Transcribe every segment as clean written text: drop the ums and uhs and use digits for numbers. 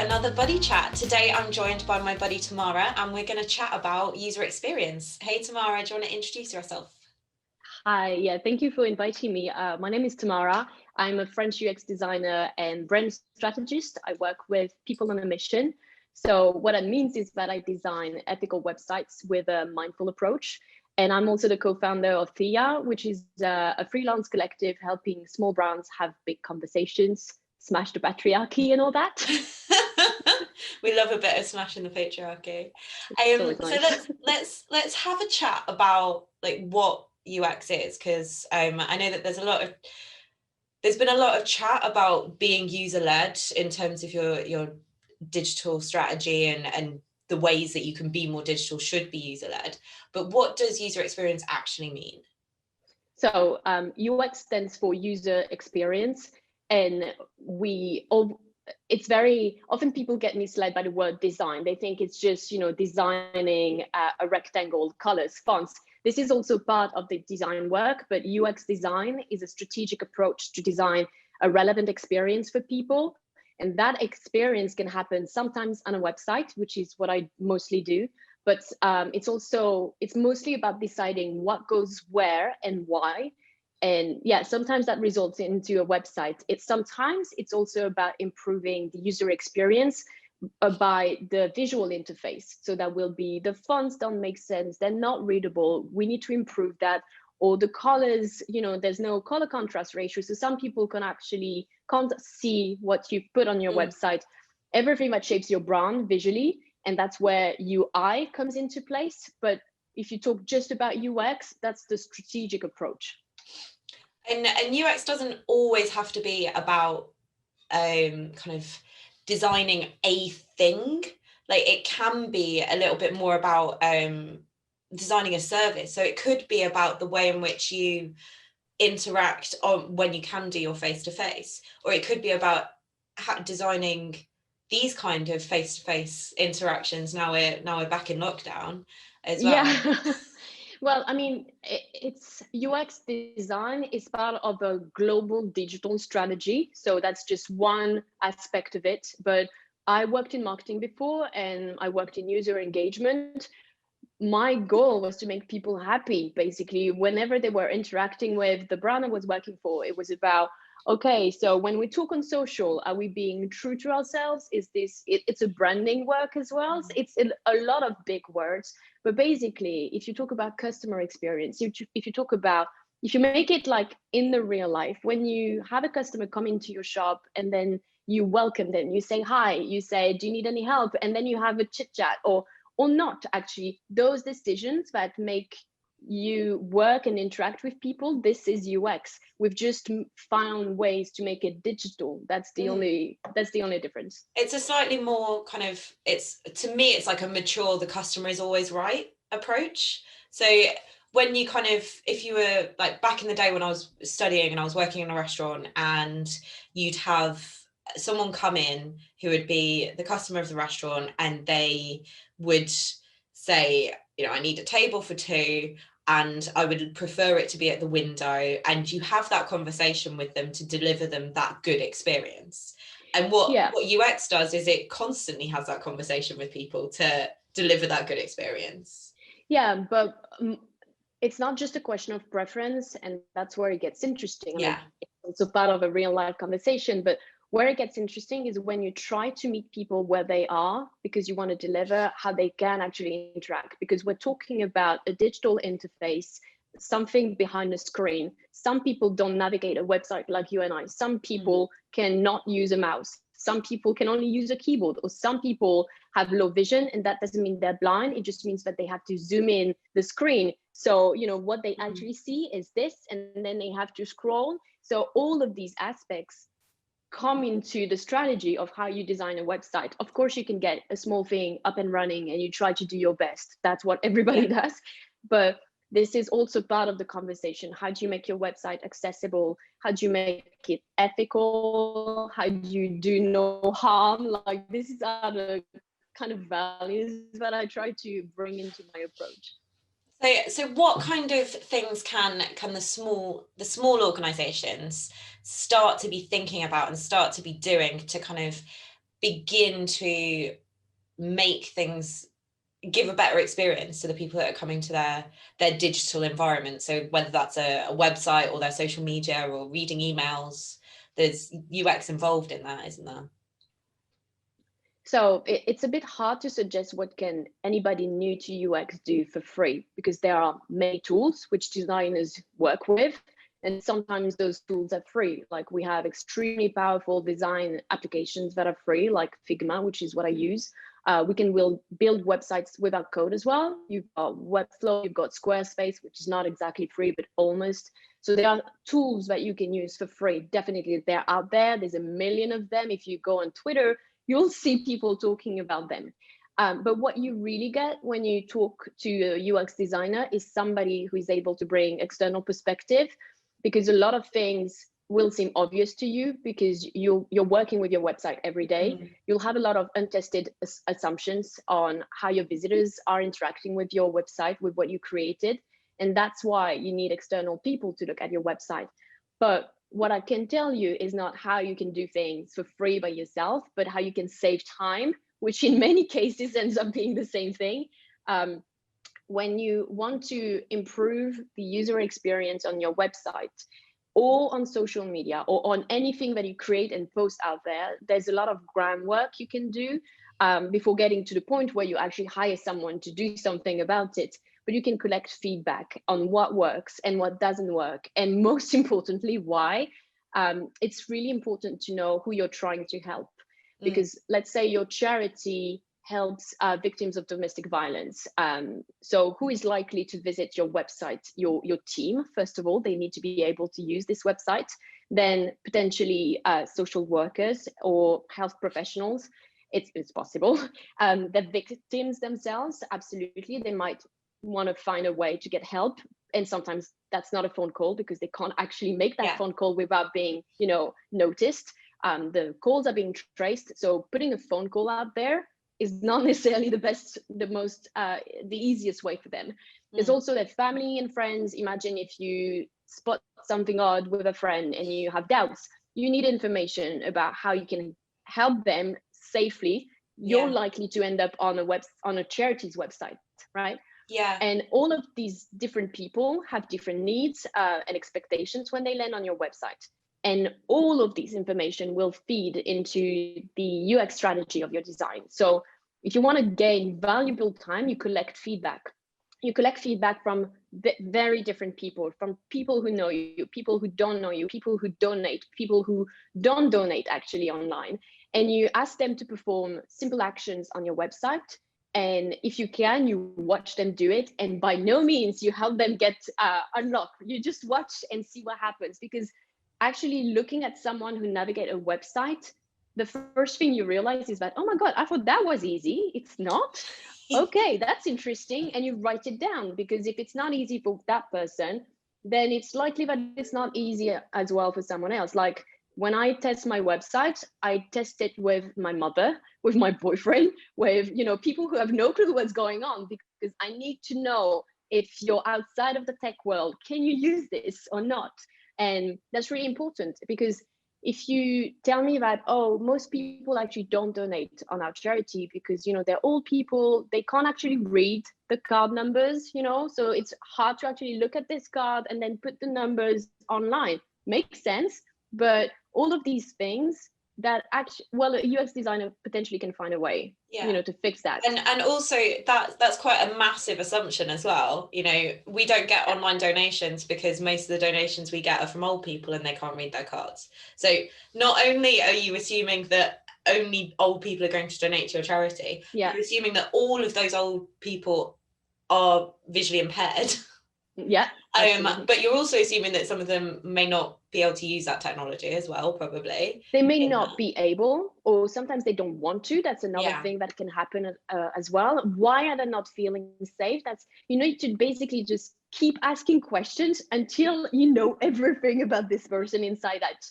another buddy chat. Today I'm joined by my buddy Tamara and we're going to chat about user experience. Hey Tamara, do you want to introduce yourself? Hi, yeah, thank you for inviting me. My name is Tamara. I'm a French UX designer and brand strategist. I work with people on a mission. So what that means is that I design ethical websites with a mindful approach. And I'm also the co-founder of Thea, which is a freelance collective helping small brands have big conversations, smash the patriarchy and all that. We love a bit of smashing the patriarchy. It's always So nice. let's have a chat about like what UX is, because I know that there's been a lot of chat about being user-led in terms of your digital strategy and the ways that you can be more digital should be user-led. But what does user experience actually mean? So UX stands for user experience, and it's very often people get misled by the word design. They think it's just designing a rectangle, colors, fonts. This is also part of the design work, but UX design is a strategic approach to design a relevant experience for people. And that experience can happen sometimes on a website, which is what I mostly do. But it's mostly about deciding what goes where and why. And yeah, sometimes that results into a website. Sometimes it's also about improving the user experience by the visual interface. So that will be the fonts don't make sense, they're not readable. We need to improve that. Or the colors, there's no color contrast ratio. So some people can't see what you put on your website. Everything that shapes your brand visually, and that's where UI comes into place. But if you talk just about UX, that's the strategic approach. And UX doesn't always have to be about kind of designing a thing. Like it can be a little bit more about designing a service. So it could be about the way in which you interact when you can do your face-to-face, or it could be about designing these kind of face-to-face interactions. Now we're back in lockdown as well. Yeah. Well, I mean, it's UX design is part of a global digital strategy. So that's just one aspect of it. But I worked in marketing before and I worked in user engagement. My goal was to make people happy, basically, whenever they were interacting with the brand I was working for. It was about, okay, so when we talk on social, are we being true to ourselves? It's a branding work as well. It's a lot of big words, but basically, if you talk about customer experience, if you make it like in the real life, when you have a customer come into your shop and then you welcome them, you say hi, you say, do you need any help? And then you have a chit chat or not, actually, those decisions that make you work and interact with people, this is UX. We've just found ways to make it digital. That's the only difference. It's a slightly more kind of, to me it's like a mature, the customer is always right approach. So when you kind of, if you were like back in the day when I was studying and I was working in a restaurant, and you'd have someone come in who would be the customer of the restaurant, and they would say, I need a table for two and I would prefer it to be at the window, and you have that conversation with them to deliver them that good experience. And what UX does is it constantly has that conversation with people to deliver that good experience. Yeah, but it's not just a question of preference, and that's where it gets interesting. Yeah. I mean, it's also part of a real life conversation, but where it gets interesting is when you try to meet people where they are, because you want to deliver how they can actually interact, because we're talking about a digital interface, something behind the screen. Some people don't navigate a website like you and I. Some people cannot use a mouse. Some people can only use a keyboard, or some people have low vision, and that doesn't mean they're blind. It just means that they have to zoom in the screen. So, what they actually see is this, and then they have to scroll. So all of these aspects come into the strategy of how you design a website. Of course, you can get a small thing up and running and you try to do your best. That's what everybody does. But this is also part of the conversation. How do you make your website accessible? How do you make it ethical? How do you do no harm? Like, this is are the kind of values that I try to bring into my approach. So what kind of things can the small organizations start to be thinking about and start to be doing to kind of begin to make things, give a better experience to the people that are coming to their digital environment. So whether that's a website or their social media or reading emails, there's UX involved in that, isn't there? So it's a bit hard to suggest what can anybody new to UX do for free, because there are many tools which designers work with, and sometimes those tools are free. Like we have extremely powerful design applications that are free, like Figma, which is what I use. We can build websites without code as well. You've got Webflow, you've got Squarespace, which is not exactly free, but almost. So there are tools that you can use for free. Definitely, they're out there. There's a million of them. If you go on Twitter, you'll see people talking about them. But what you really get when you talk to a UX designer is somebody who is able to bring external perspective, because a lot of things will seem obvious to you because you're working with your website every day. You'll have a lot of untested assumptions on how your visitors are interacting with your website, with what you created. And that's why you need external people to look at your website. But what I can tell you is not how you can do things for free by yourself, but how you can save time, which in many cases ends up being the same thing. When you want to improve the user experience on your website or on social media or on anything that you create and post out there, there's a lot of groundwork you can do before getting to the point where you actually hire someone to do something about it. But you can collect feedback on what works and what doesn't work. And most importantly, why. It's really important to know who you're trying to help. Because let's say your charity helps victims of domestic violence. So who is likely to visit your website? Your team, first of all, they need to be able to use this website. Then potentially social workers or health professionals. It's possible. The victims themselves, absolutely, they might want to find a way to get help. And sometimes that's not a phone call because they can't actually make that phone call without being, noticed. The calls are being traced. So putting a phone call out there is not necessarily the easiest way for them. There's also their family and friends. Imagine if you spot something odd with a friend and you have doubts, you need information about how you can help them safely. You're likely to end up on a charity's website, right? Yeah. And all of these different people have different needs and expectations when they land on your website. And all of these information will feed into the UX strategy of your design. So if you want to gain valuable time, you collect feedback. You collect feedback from very different people, from people who know you, people who don't know you, people who donate, people who don't donate actually online. And you ask them to perform simple actions on your website. And if you can, you watch them do it. And by no means you help them get unlocked. You just watch and see what happens. Because actually looking at someone who navigate a website, the first thing you realize is that, oh my God, I thought that was easy. It's not. Okay, that's interesting. And you write it down, because if it's not easy for that person, then it's likely that it's not easy as well for someone else. Like when I test my website, I test it with my mother, with my boyfriend, with people who have no clue what's going on, because I need to know if you're outside of the tech world, can you use this or not? And that's really important, because if you tell me that, oh, most people actually don't donate on our charity because they're old people, they can't actually read the card numbers, so it's hard to actually look at this card and then put the numbers online. Makes sense. But all of these things that actually, well, a UX designer potentially can find a way, to fix that. And also that's quite a massive assumption as well. We don't get online donations because most of the donations we get are from old people and they can't read their cards. So not only are you assuming that only old people are going to donate to your charity, you're assuming that all of those old people are visually impaired. Yeah. But you're also assuming that some of them may not be able to use that technology as well, probably. They may not be able, or sometimes they don't want to. That's another thing that can happen as well. Why are they not feeling safe? That's, you need to basically just keep asking questions until you know everything about this person inside out.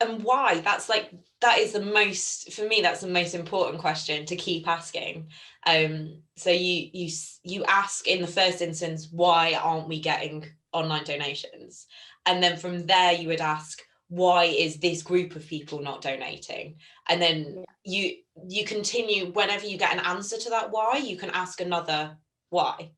And why? That is the most, for me, that's the most important question to keep asking. So you ask in the first instance, why aren't we getting online donations? And then from there you would ask, why is this group of people not donating? And then Yeah. you continue, whenever you get an answer to that why, you can ask another why,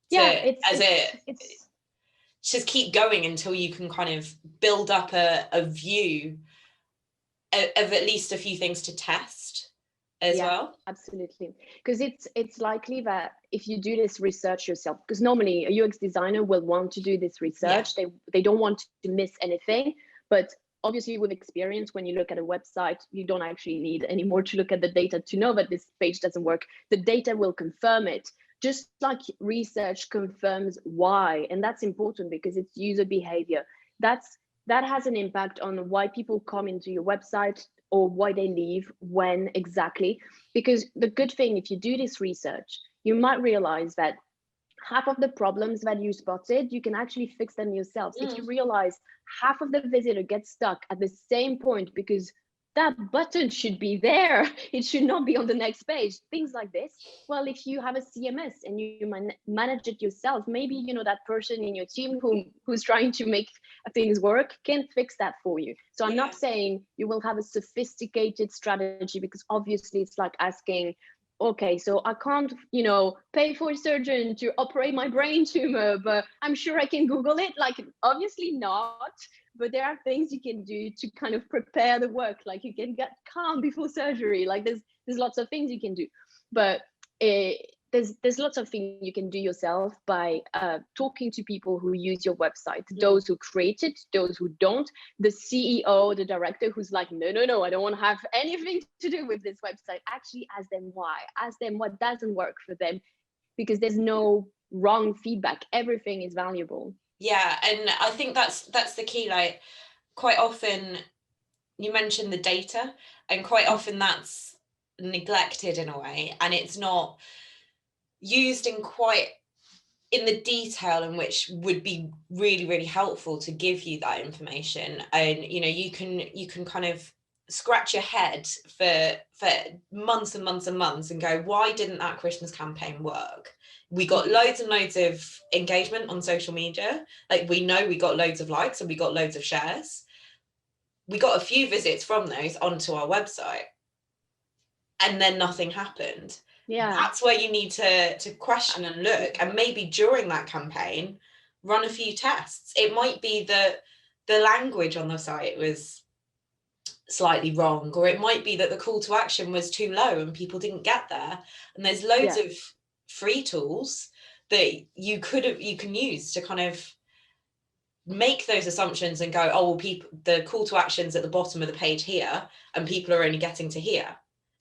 Yeah, to it's just keep going until you can kind of build up a view of at least a few things to test as yeah, well. absolutely. Because it's likely that if you do this research yourself, because normally a UX designer will want to do this Yeah. research, they don't want to miss anything. But obviously with experience, when you look at a website, you don't actually need anymore to look at the data to know that this page doesn't work. The data will confirm it, just like research confirms why. And that's important because it's user behavior. That has an impact on why people come into your website or why they leave, when exactly. Because the good thing, if you do this research, you might realize that half of the problems that you spotted, you can actually fix them yourselves. If you realize half of the visitor gets stuck at the same point because that button should be there, it should not be on the next page, things like this. Well, if you have a CMS and you manage it yourself, maybe that person in your team who's trying to make things work can fix that for you. So I'm not saying you will have a sophisticated strategy, because obviously it's like asking, okay, so I can't, pay for a surgeon to operate my brain tumor, but I'm sure I can Google it. Like, obviously not, but there are things you can do to kind of prepare the work. Like, you can get calm before surgery. Like, there's lots of things you can do, but there's lots of things you can do yourself by talking to people who use your website, those who create it, those who don't, the CEO, the director who's like, no, I don't want to have anything to do with this website. Actually ask them why, ask them what doesn't work for them, because there's no wrong feedback. Everything is valuable. Yeah, and I think that's the key. Like, quite often you mentioned the data, and quite often that's neglected in a way, and it's not used in the detail in which would be really, really helpful to give you that information. And you can kind of scratch your head for months and months and months and go, why didn't that Christmas campaign work? We got loads and loads of engagement on social media. Like, we know we got loads of likes and we got loads of shares. We got a few visits from those onto our website, and then nothing happened. Yeah, That's where you need to question and look, and maybe during that campaign run a few tests. It might be that the language on the site was slightly wrong, or it might be that the call to action was too low and people didn't get there. And there's loads yeah, of free tools that you can use to kind of make those assumptions and go, oh well, people, the call to action's at the bottom of the page here and people are only getting to here,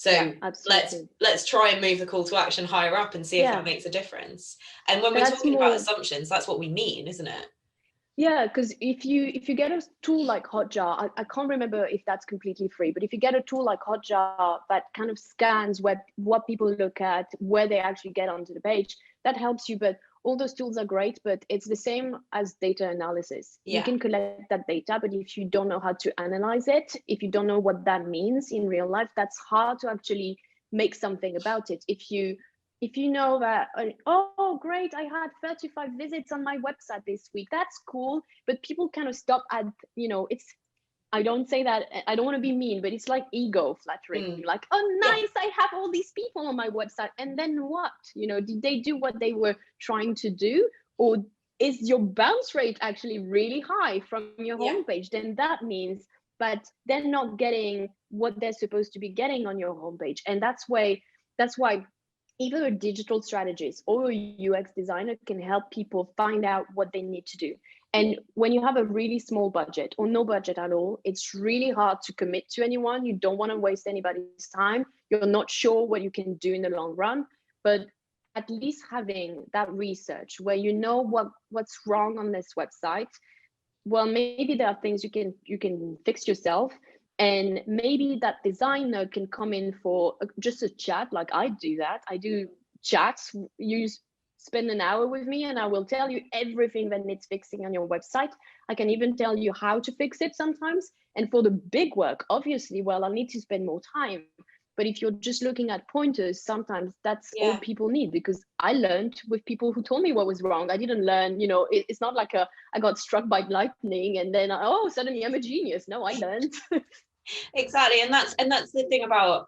yeah, so absolutely. let's try and move the call to action higher up and see if that Yeah, makes a difference. And when we're that's talking about more. assumptions, that's what we mean, isn't it? Yeah, because if you get a tool like Hotjar, I can't remember if that's completely free, but if you get a tool like Hotjar that kind of scans what people look at, where they actually get onto the page, that helps you. But all those tools are great, but it's the same as data analysis. You Yeah. can collect that data, but if you don't know how to analyze it, if you don't know what that means in real life, that's hard to actually make something about it. If you know that, oh great, I had 35 visits on my website this week, that's cool, but people kind of stop at, it's, I don't say that, I don't want to be mean, but it's like ego flattering, like, oh Yeah. nice, I have all these people on my website, and then what? Did they do what they were trying to do, or is your bounce rate actually really high from your Yeah. homepage? Then that means that they're not getting what they're supposed to be getting on your homepage. And that's why either a digital strategist or a UX designer can help people find out what they need to do. And when you have a really small budget or no budget at all, it's really hard to commit to anyone. You don't want to waste anybody's time. You're not sure what you can do in the long run, but at least having that research where you know what's wrong on this website, well, maybe there are things you can fix yourself, and maybe that designer can come in for just a chat. Like, I do that, I do chats. You spend an hour with me and I will tell you everything that needs fixing on your website. I can even tell you how to fix it sometimes. And for the big work, obviously, well, I need to spend more time, But if you're just looking at pointers, sometimes that's all Yeah. people need, because I learned with people who told me what was wrong. I didn't learn, it's not like I got struck by lightning and then, oh, suddenly I'm a genius. No, I learned. Exactly. And that's the thing about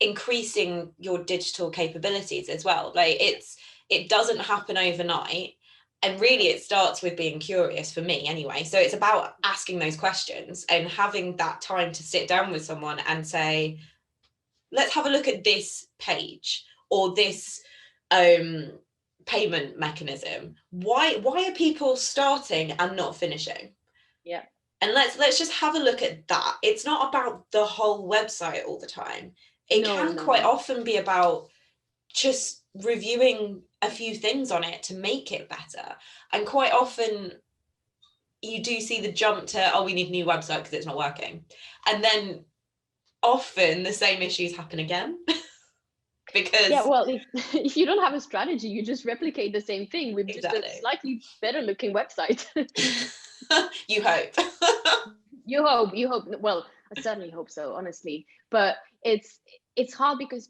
increasing your digital capabilities as well. Like it doesn't happen overnight, and really it starts with being curious, for me anyway. So it's about asking those questions and having that time to sit down with someone and say, let's have a look at this page or this payment mechanism. Why are people starting and not finishing? Yeah. And let's just have a look at that. It's not about the whole website all the time. It can quite often be about just reviewing a few things on it to make it better. And quite often you do see the jump to, oh, we need a new website because it's not working. And then often the same issues happen again. Because yeah, well, if you don't have a strategy, you just replicate the same thing with exactly. just a slightly better looking website. You hope. You hope. Well, I certainly hope so, honestly. But it's hard because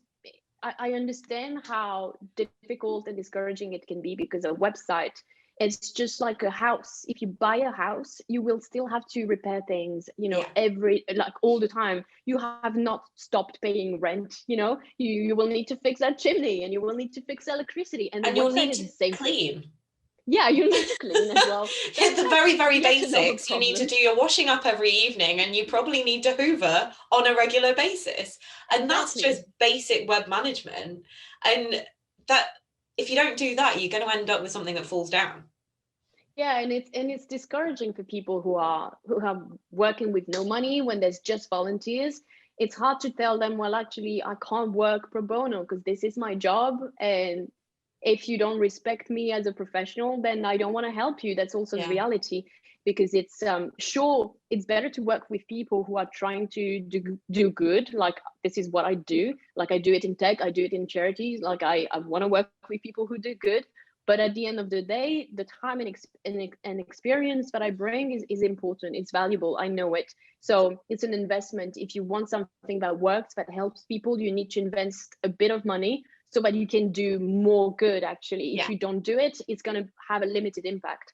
I understand how difficult and discouraging it can be, because a website, it's just like a house. If you buy a house, you will still have to repair things, like all the time. You have not stopped paying rent, you will need to fix that chimney, and you will need to fix electricity, and the you'll website need is to the same clean. thing. Yeah, you need to clean as well. Hit the very, very basics. You need to problem. do your washing up every evening, and you probably need to hoover on a regular basis. And that's just basic web management. And that, if you don't do that, you're going to end up with something that falls down. Yeah, and it's discouraging for people who are working with no money when there's just volunteers. It's hard to tell them, well, actually, I can't work pro bono because this is my job, and if you don't respect me as a professional, then I don't want to help you. That's also the reality, because it's sure, it's better to work with people who are trying to do good. Like, this is what I do. Like, I do it in tech, I do it in charities. Like, I want to work with people who do good. But at the end of the day, the time and experience that I bring is important. It's valuable. I know it. So it's an investment. If you want something that works, that helps people, you need to invest a bit of money so that you can do more good, actually. If you don't do it, it's going to have a limited impact.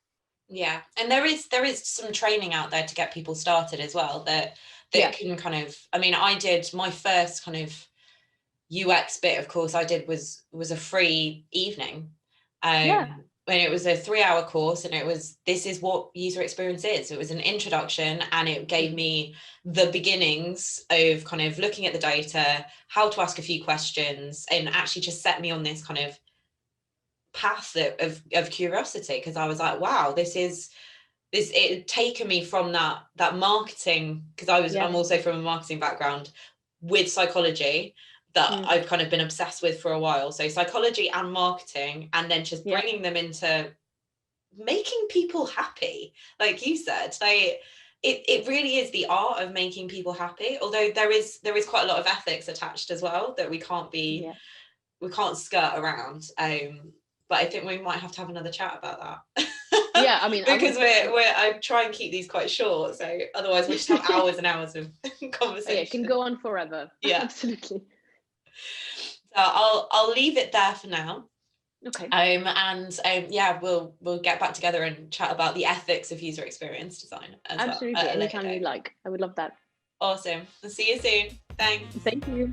Yeah. And there is some training out there to get people started as well, that can kind of, I mean, I did my first kind of UX bit, of course, I did was a free evening. When it was a 3-hour course, and it was, this is what user experience is. It was an introduction, and it gave me the beginnings of kind of looking at the data, how to ask a few questions, and actually just set me on this kind of path of curiosity, because I was like, wow, it had taken me from that marketing, because I'm also from a marketing background with psychology, that I've kind of been obsessed with for a while. So psychology and marketing, and then just bringing them into making people happy. Like you said, it really is the art of making people happy. Although there is quite a lot of ethics attached as well that we can't skirt around. But I think we might have to have another chat about that. Yeah, I mean, because I try and keep these quite short, so otherwise we'll just have hours and hours of conversation. Oh, yeah, it can go on forever. Yeah, absolutely. So I'll leave it there for now. Okay. Yeah, we'll get back together and chat about the ethics of user experience design as absolutely well. Anytime you like. I would love that. Awesome. I'll see you soon. Thanks. Thank you.